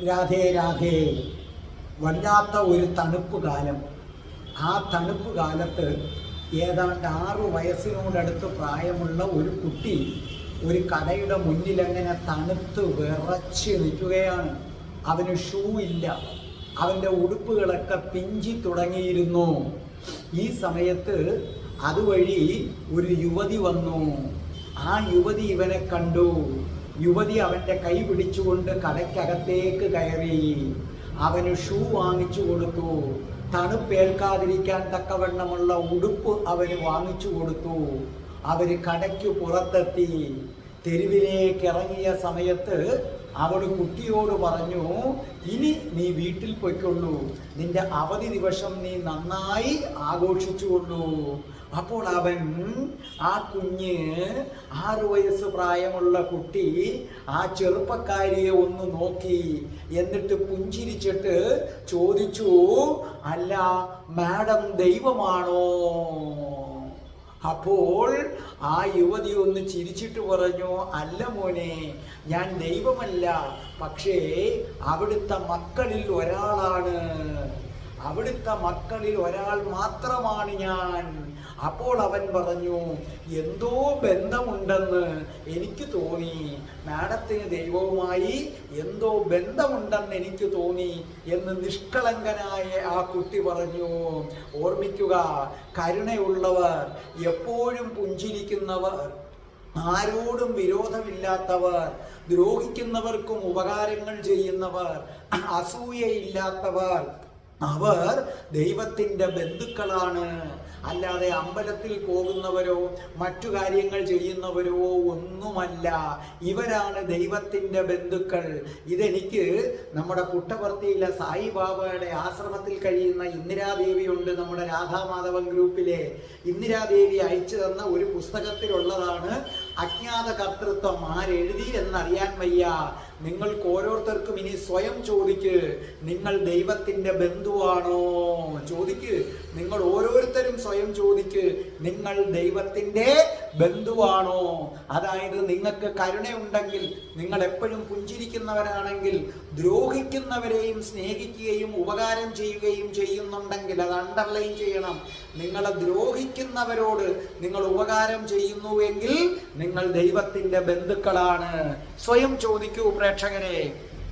രാധേ രാധേ. വല്ലാത്ത ഒരു തണുപ്പ് കാലം. ആ തണുപ്പ് കാലത്ത് ഏതാണ്ട് 6 വയസ്സിനോടടുത്ത് പ്രായമുള്ള ഒരു കുട്ടി ഒരു കടയുടെ മുന്നിൽ അങ്ങനെ തണുത്ത് വിറച്ച് നിൽക്കുകയാണ്. അവന് ഷൂ ഇല്ല, അവൻ്റെ ഉടുപ്പുകളൊക്കെ പിഞ്ചി തുടങ്ങിയിരുന്നു. ഈ സമയത്ത് അതുവഴി ഒരു യുവതി വന്നു. ആ യുവതി ഇവനെ കണ്ടു. യുവതി അവൻ്റെ കൈ പിടിച്ചുകൊണ്ട് കടയ്ക്കകത്തേക്ക് കയറി. അവന് ഷൂ വാങ്ങിച്ചു കൊടുത്തു. തണുപ്പേൽക്കാതിരിക്കാൻ തക്കവണ്ണമുള്ള ഉടുപ്പ് അവന് വാങ്ങിച്ചു കൊടുത്തു. അവര് കടയ്ക്ക് പുറത്തെത്തി. തെരുവിലേക്ക് ഇറങ്ങിയ സമയത്ത് അവൾ കുട്ടിയോട് പറഞ്ഞു, ഇനി നീ വീട്ടിൽ പോയിക്കൊള്ളൂ, നിന്റെ അവധി ദിവസം നീ നന്നായി ആഘോഷിച്ചുകൊള്ളൂ. അപ്പോൾ അവൻ, ആ കുഞ്ഞ്, 6 വയസ്സ് പ്രായമുള്ള കുട്ടി ആ ചെറുപ്പക്കാരിയെ ഒന്ന് നോക്കി. എന്നിട്ട് പുഞ്ചിരിച്ചിട്ട് ചോദിച്ചു, അല്ല മാഡം ദൈവമാണോ? അപ്പോൾ ആ യുവതി ഒന്ന് ചിരിച്ചിട്ട് പറഞ്ഞു, അല്ല മോനെ, ഞാൻ ദൈവമല്ല, പക്ഷേ അവിടുത്തെ മക്കളിൽ ഒരാളാണ്. അവിടുത്തെ മക്കളിൽ ഒരാൾ മാത്രമാണ് ഞാൻ. അപ്പോൾ അവൻ പറഞ്ഞു, എന്തോ ബന്ധമുണ്ടെന്ന് എനിക്ക് തോന്നി, മാഡത്തിന് ദൈവവുമായി എന്തോ ബന്ധമുണ്ടെന്ന് എനിക്ക് തോന്നി എന്ന് നിഷ്കളങ്കനായ ആ കുട്ടി പറഞ്ഞു. ഓർമ്മിക്കുക, കരുണയുള്ളവർ, എപ്പോഴും പുഞ്ചിരിക്കുന്നവർ, ആരോടും വിരോധമില്ലാത്തവർ, ദ്രോഹിക്കുന്നവർക്കും ഉപകാരങ്ങൾ ചെയ്യുന്നവർ, അസൂയയില്ലാത്തവർ, അവർ ദൈവത്തിൻ്റെ ബന്ധുക്കളാണ്. അല്ലാതെ അമ്പലത്തിൽ പോകുന്നവരോ മറ്റു കാര്യങ്ങൾ ചെയ്യുന്നവരോ ഒന്നുമല്ല. ഇവരാണ് ദൈവത്തിൻ്റെ ബന്ധുക്കൾ. ഇതെനിക്ക് നമ്മുടെ പുട്ടപർത്തിയിലെ സായിബാബയുടെ ആശ്രമത്തിൽ കഴിയുന്ന ഇന്ദിരാദേവിയുണ്ട്, നമ്മുടെ രാധാമാധവൻ ഗ്രൂപ്പിലെ ഇന്ദിരാദേവി അയച്ചു തന്ന ഒരു പുസ്തകത്തിലുള്ളതാണ്. അജ്ഞാത കർത്തൃത്വം ആരെഴുതി എന്നറിയാൻ വയ്യ. നിങ്ങൾക്ക് ഓരോരുത്തർക്കും ഇനി സ്വയം ചോദിക്ക്, നിങ്ങൾ ദൈവത്തിൻ്റെ ബന്ധുവാണോ? ചോദിക്ക്, നിങ്ങൾ ഓരോരുത്തരും സ്വയം ചോദിക്ക്, നിങ്ങൾ ദൈവത്തിൻ്റെ ബന്ധുവാണോ? അതായത് നിങ്ങൾക്ക് കരുണയുണ്ടെങ്കിൽ, നിങ്ങൾ എപ്പോഴും പുഞ്ചിരിക്കുന്നവരാണെങ്കിൽ, ദ്രോഹിക്കുന്നവരെയും സ്നേഹിക്കുകയും ഉപകാരം ചെയ്യുകയും ചെയ്യുന്നുണ്ടെങ്കിൽ അത് അണ്ടർലൈൻ ചെയ്യണം. നിങ്ങളെ ദ്രോഹിക്കുന്നവരോട് നിങ്ങൾ ഉപകാരം ചെയ്യുന്നുവെങ്കിൽ നിങ്ങൾ ദൈവത്തിൻ്റെ ബന്ധുക്കളാണ്. സ്വയം ചോദിക്കൂ പ്രേക്ഷകരെ.